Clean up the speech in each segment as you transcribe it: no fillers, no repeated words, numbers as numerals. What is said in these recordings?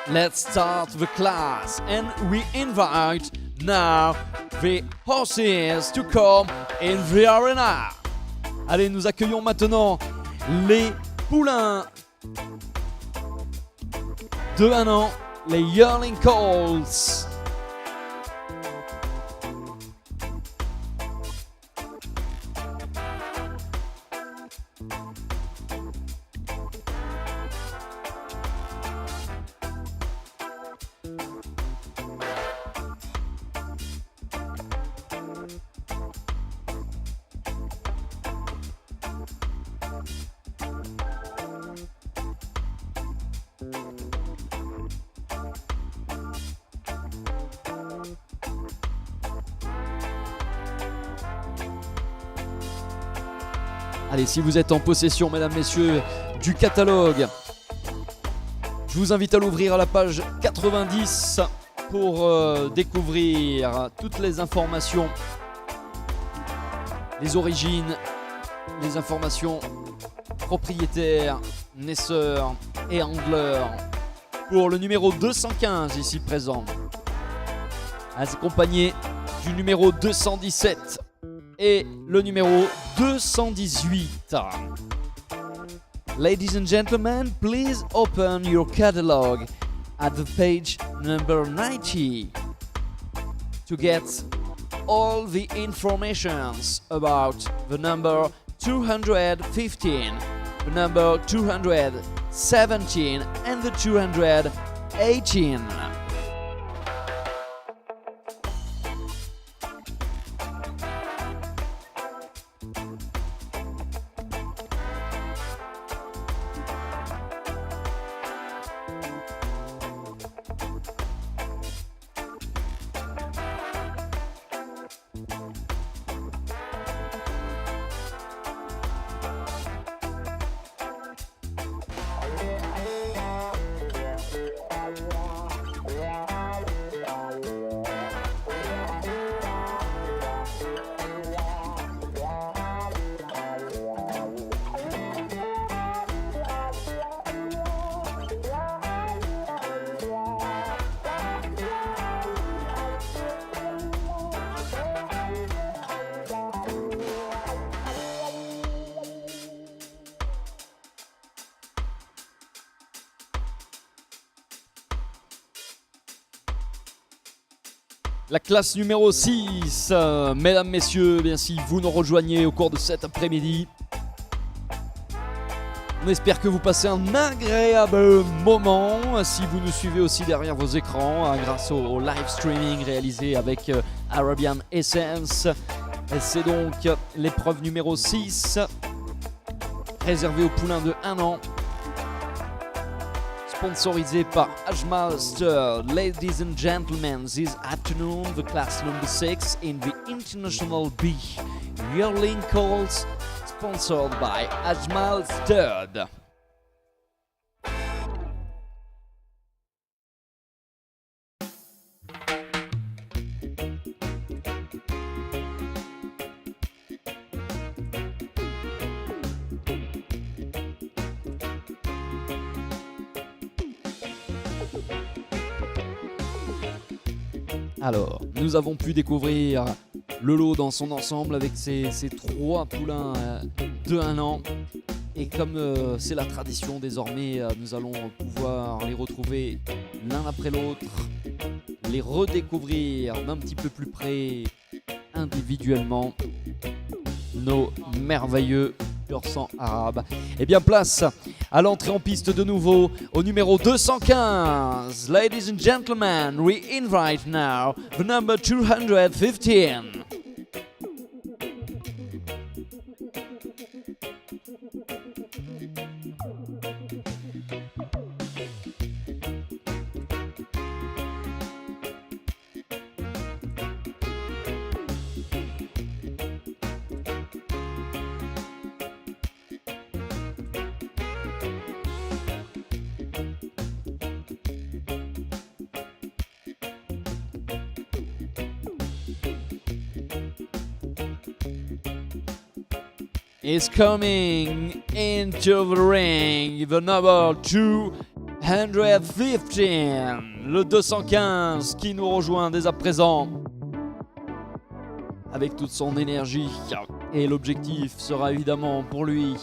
let's start the class and we invite now the horses to come in the arena. Allez, nous accueillons maintenant les poulains de 1 an, les Yearling Colts. Allez, si vous êtes en possession, mesdames, messieurs, du catalogue, je vous invite à l'ouvrir à la page 90 pour découvrir toutes les informations, les origines, les informations propriétaires, naisseurs et handlers pour le numéro 215 ici présent, accompagné du numéro 217 et le numéro 218. Ladies and gentlemen, please open your catalog at the page number 90 to get all the informations about the number 215, the number 217 and the 218. La classe numéro 6, mesdames, messieurs, bien si vous nous rejoignez au cours de cet après-midi, on espère que vous passez un agréable moment si vous nous suivez aussi derrière vos écrans grâce au live streaming réalisé avec Arabian Essence. Et c'est donc l'épreuve numéro 6, réservée aux poulains de 1 an. Sponsorisé par Ashmaster. Ladies and gentlemen, this afternoon the class number 6 in the International B Yearling Colts, sponsored by Ashmaster. Alors, nous avons pu découvrir le lot dans son ensemble avec ces 3 poulains de 1 an. Et comme c'est la tradition désormais, nous allons pouvoir les retrouver l'un après l'autre, les redécouvrir d'un petit peu plus près, individuellement, nos merveilleux pur sang arabe. Et bien place à l'entrée en piste de nouveau au numéro 215. Ladies and gentlemen, we invite now the number 215. Is coming into the ring, the number 2 215, le 215 qui nous rejoint dès à présent avec toute son énergie. Et l'objectif sera évidemment pour lui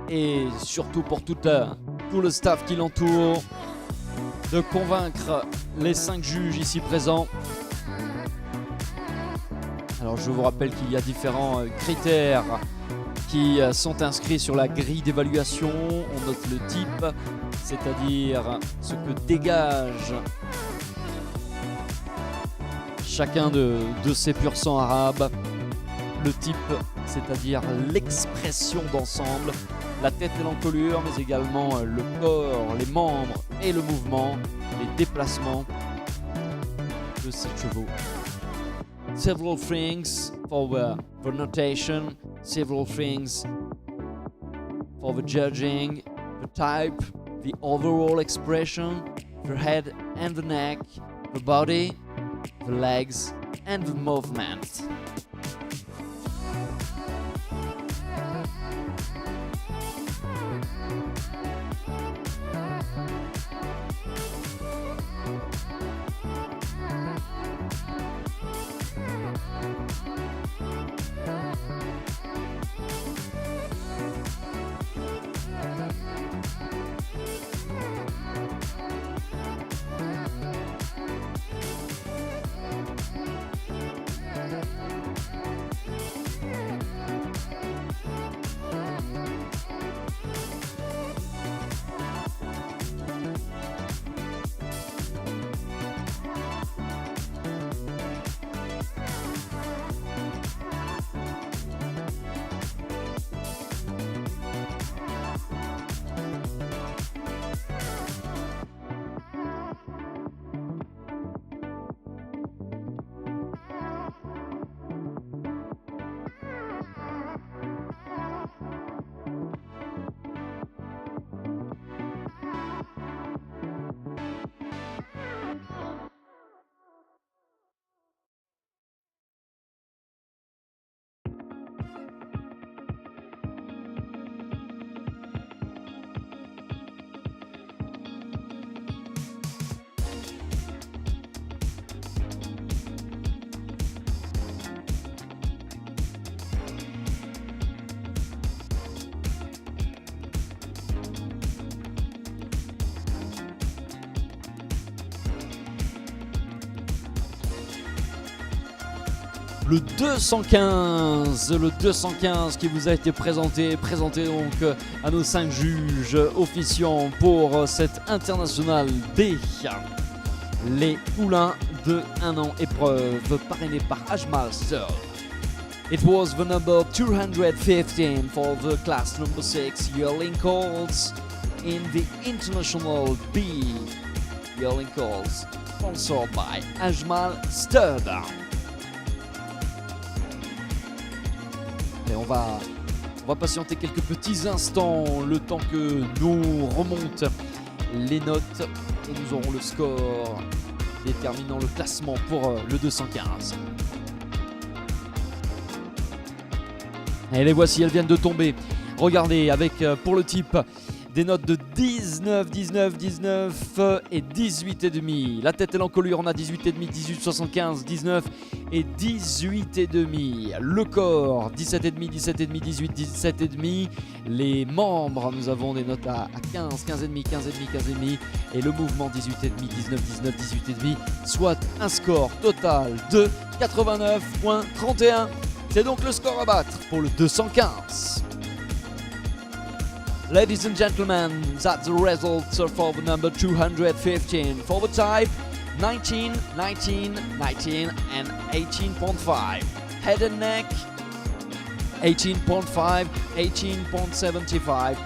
et surtout pour tout le staff qui l'entoure de convaincre les 5 juges ici présents. Alors je vous rappelle qu'il y a différents critères qui sont inscrits sur la grille d'évaluation. On note le type, c'est-à-dire ce que dégage chacun de ces pur sang arabes. Le type, c'est-à-dire l'expression d'ensemble, la tête et l'encolure, mais également le corps, les membres et le mouvement, les déplacements de ces chevaux. Several things for the notation, several things for the judging, the type, the overall expression, the head and the neck, the body, the legs and the movement. Le 215 qui vous a été présenté donc à nos 5 juges officiants pour cette internationale des les poulains de 1 an épreuve parrainée par Ajmal Sturd. It was the number 215 for the class number 6 yearling calls in the international B yearling calls sponsored by Ajmal Sturd. Et on va patienter quelques petits instants, le temps que nous remontent les notes et nous aurons le score déterminant le classement pour le 215. Et les voici, elles viennent de tomber. Regardez, avec pour le type des notes de 19, 19, 19 et 18,5. La tête et l'encolure, on a 18,5, 18, 75, 19 et 18,5. Le corps, 17,5, 17,5, 18, 17,5. Les membres, nous avons des notes à 15, 15,5, 15,5, 15,5. Et le mouvement, 18,5, 19, 19, 18,5. Soit un score total de 89,31. C'est donc le score à battre pour le 215. Ladies and gentlemen, that's the results for the number 215. For the type, 19, 19, 19 and 18.5. Head and neck, 18.5, 18.75,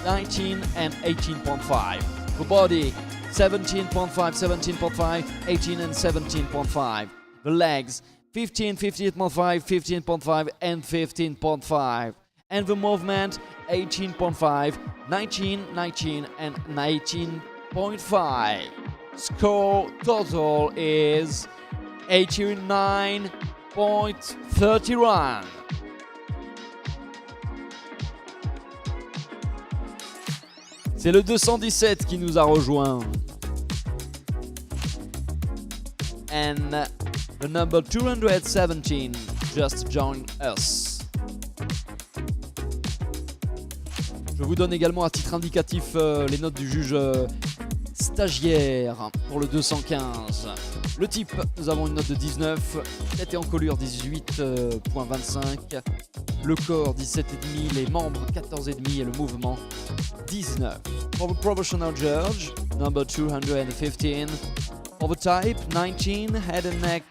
19 and 18.5. The body, 17.5, 17.5, 18 and 17.5. The legs, 15, 15.5, 15.5 and 15.5. And the movement, 18.5, 19, 19 and 19.5. Score total is 89.31. C'est le 217 qui nous a rejoint. And the number 217 just joined us. Je vous donne également à titre indicatif les notes du juge stagiaire pour le 215. Le type, nous avons une note de 19, tête et encolure 18.25, le corps 17,5, les membres 14,5 et le mouvement 19. For the professional judge, number 215. For the type, 19, head and neck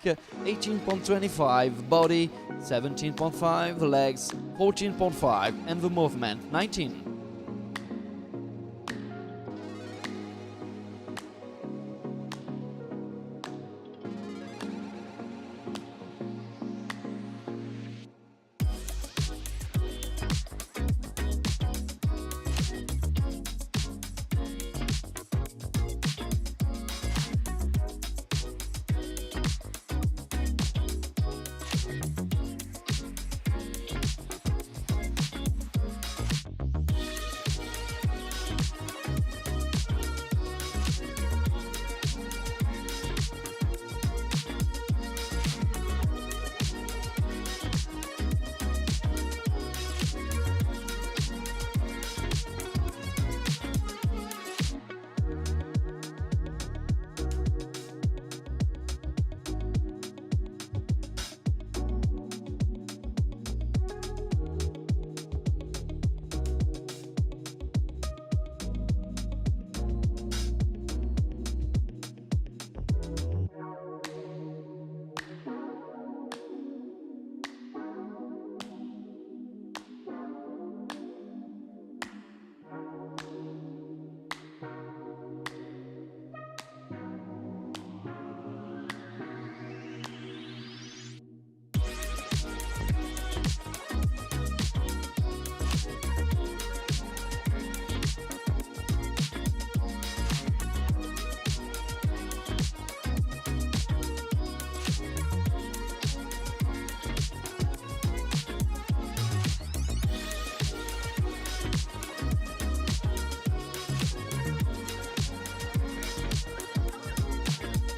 18.25, body 17.5, legs 14.5 and the movement 19.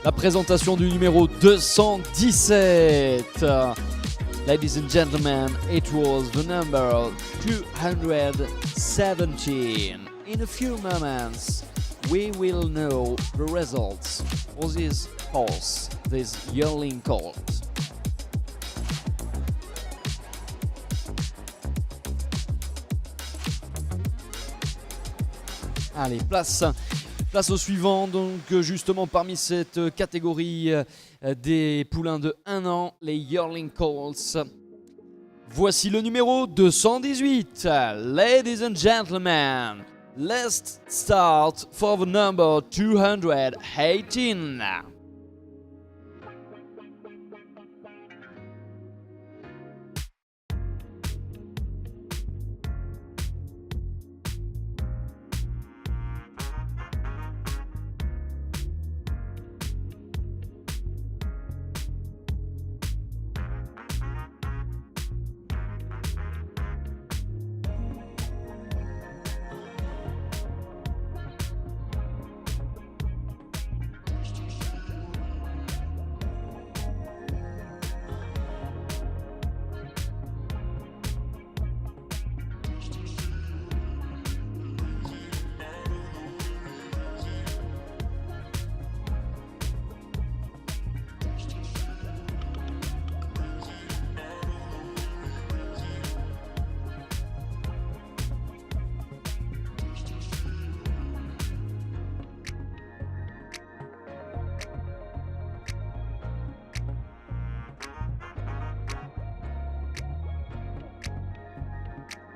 La présentation du numéro 217. Ladies and gentlemen, it was the number 217. In a few moments, we will know the results for this horse, this yearling colt. Allez, place au suivant, donc justement parmi cette catégorie des poulains de 1 an, les yearling colts. Voici le numéro 218. Ladies and gentlemen, let's start for the number 218.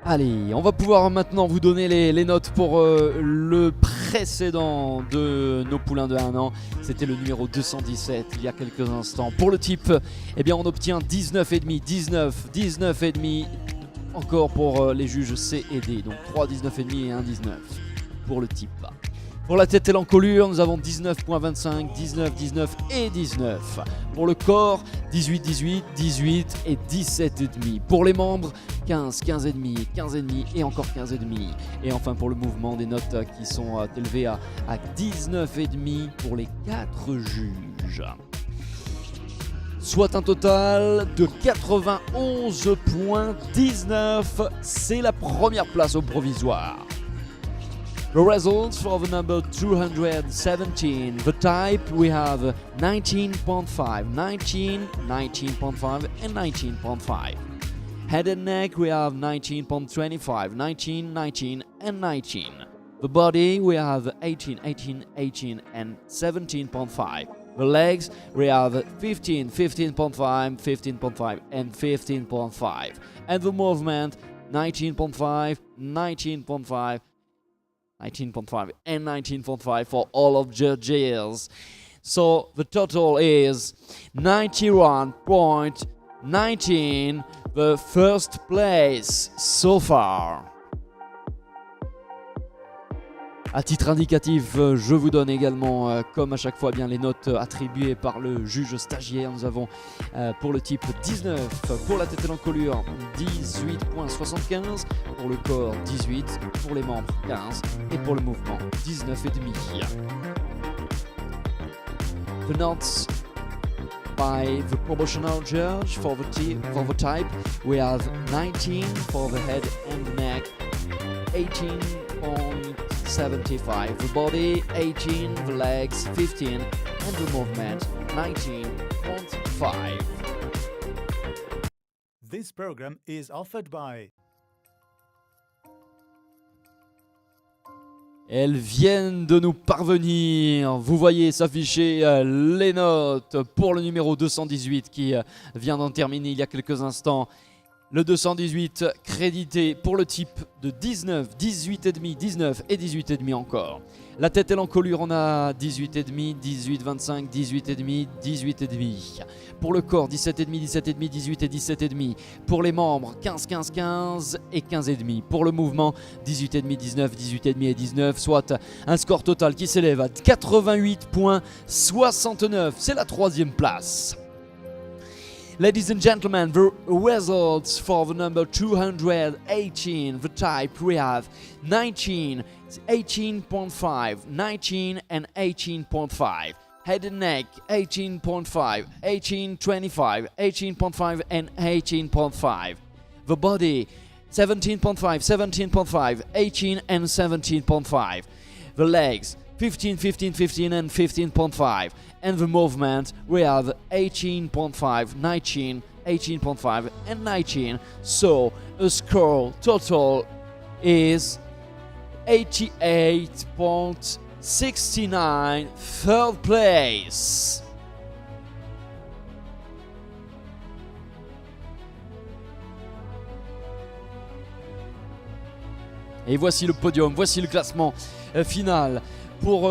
Allez, on va pouvoir maintenant vous donner les notes pour le précédent de nos poulains de 1 an. C'était le numéro 217 il y a quelques instants. Pour le type, eh bien on obtient 19,5, 19,5 encore pour les juges C et D. Donc 3 19,5 et 1 19 pour le type. Pour la tête et l'encolure, nous avons 19.25, 19, 19 et 19. Pour le corps, 18, 18, 18 et 17,5. Pour les membres, 15, 15,5, 15,5 et encore 15,5. Et enfin pour le mouvement, des notes qui sont élevées à 19,5 pour les 4 juges. Soit un total de 91,19. C'est la première place au provisoire. The results for the number 217. The type we have 19.5, 19, 19.5 and 19.5. Head and neck we have 19.25, 19, 19 and 19. The body we have 18, 18, 18 and 17.5. The legs we have 15, 15.5, 15.5 and 15.5. And the movement 19.5, 19.5, 19.5 and 19.5 for all of judges. So the total is 91.19, the first place so far. À titre indicatif, je vous donne également, comme à chaque fois, bien les notes attribuées par le juge stagiaire. Nous avons pour le type 19, pour la tête et l'encolure 18.75, pour le corps 18, pour les membres 15 et pour le mouvement 19,5. The notes by the promotional judge for the type, we have 19 for the head and the neck, 18.75 the body, 18 the legs, 15 and the movement 19.5. This program is offered by. Elles viennent de nous parvenir. Vous voyez s'afficher les notes pour le numéro 218 qui vient d'en terminer il y a quelques instants. Le 218 crédité pour le type de 19, 18,5, 19 et 18,5 encore. La tête et l'encolure, on a 18,5, 18, 25, 18,5, 18,5. Pour le corps, 17,5, 17,5, 18 et 17,5. Pour les membres, 15, 15, 15 et 15,5. Pour le mouvement, 18,5, 19, 18,5 et 19, soit un score total qui s'élève à 88,69. C'est la troisième place. Ladies and gentlemen, the results for the number 218, the type we have 19, 18.5, 19 and 18.5. Head and neck 18.5, 18.25, 18.5 and 18.5. The body 17.5, 17.5, 18 and 17.5. The legs 15, 15, 15 and 15.5. And the movement we have 18.5, 19, 18.5 and 19. So a score total is 88.69, third place. Et voici le podium, voici le classement final. Pour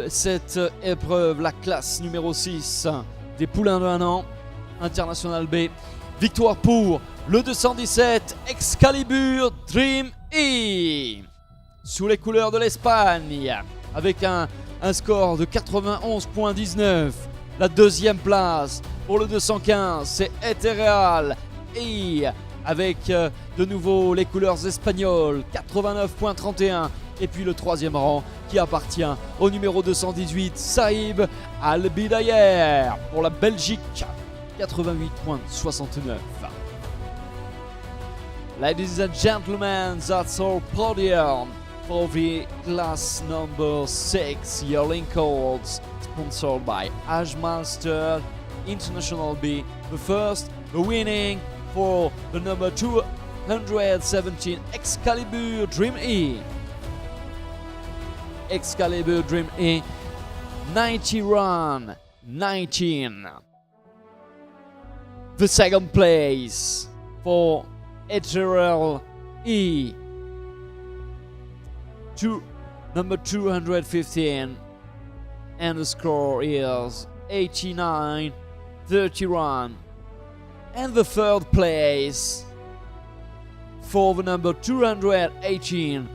cette épreuve, la classe numéro 6 des poulains de 1 an, International B. Victoire pour le 217 Excalibur Dream E, sous les couleurs de l'Espagne, avec un score de 91.19. La deuxième place pour le 215, c'est Ethereal E, avec de nouveau les couleurs espagnoles, 89.31. Et puis le troisième rang qui appartient au numéro 218, Saïb Al-Bidayer pour la Belgique, 88.69. Ladies and gentlemen, that's our podium for the class number 6 yearling calls, sponsored by Ashmaster International B. The first, the winning for the number 217 Excalibur Dream E. Excalibur Dream E, 90 run, 19. The second place for Ethereal E, number 215, and the score is 89, 31. And the third place for the number 218,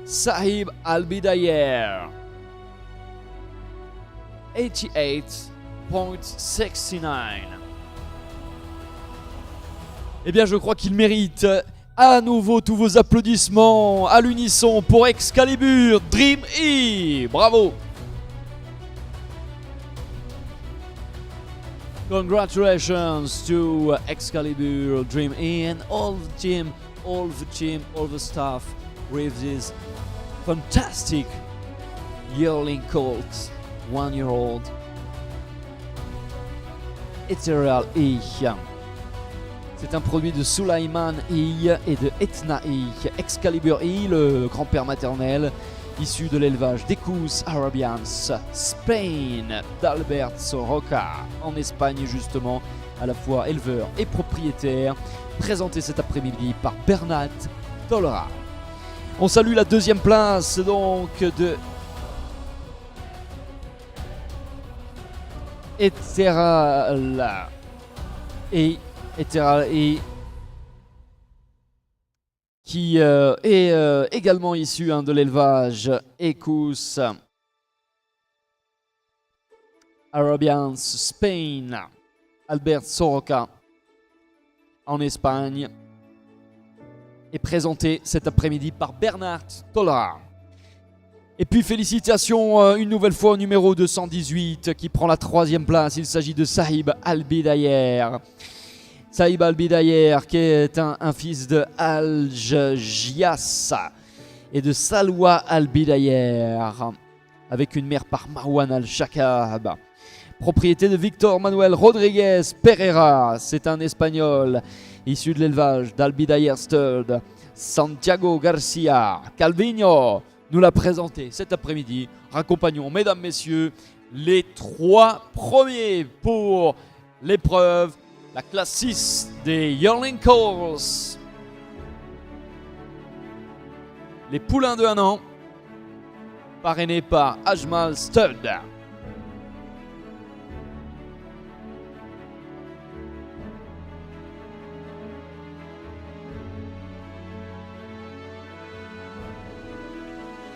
Saïb Al-Bidayer, 88.69. Eh bien, je crois qu'il mérite À nouveau, tous vos applaudissements à l'unisson pour Excalibur Dream E. Bravo. Congratulations to Excalibur Dream E and all the team, all the staff with this fantastic yearling colt, 1 year old Ethereal E. C'est un produit de Sulaiman E et de Etna E. Excalibur E, le grand-père maternel, issu de l'élevage d'Ecus Arabians Spain d'Alberto Roca, en Espagne justement, à la fois éleveur et propriétaire, présenté cet après-midi par Bernat Tolra. On salue la deuxième place donc de Ethereal E, qui est également issu de l'élevage Ecus Arabians Spain, Albert Soroka en Espagne, est présenté cet après-midi par Bernard Tollar. Et puis félicitations une nouvelle fois au numéro 218 qui prend la 3e place. Il s'agit de Sahib Al-Bidayer. Sahib Al-Bidayer qui est un fils de Al-Gias et de Salwa Al-Bidayer, avec une mère par Marwan Al-Shakab. Propriété de Victor Manuel Rodriguez Pereira. C'est un Espagnol issu de l'élevage d'Al-Bidayer Stud. Santiago Garcia Calvino nous l'a présenté cet après-midi. Raccompagnons, mesdames, messieurs, les 3 premiers pour l'épreuve, la classe 6 des Yearling Colts. Les poulains de 1 an, parrainés par Ajmal Stud.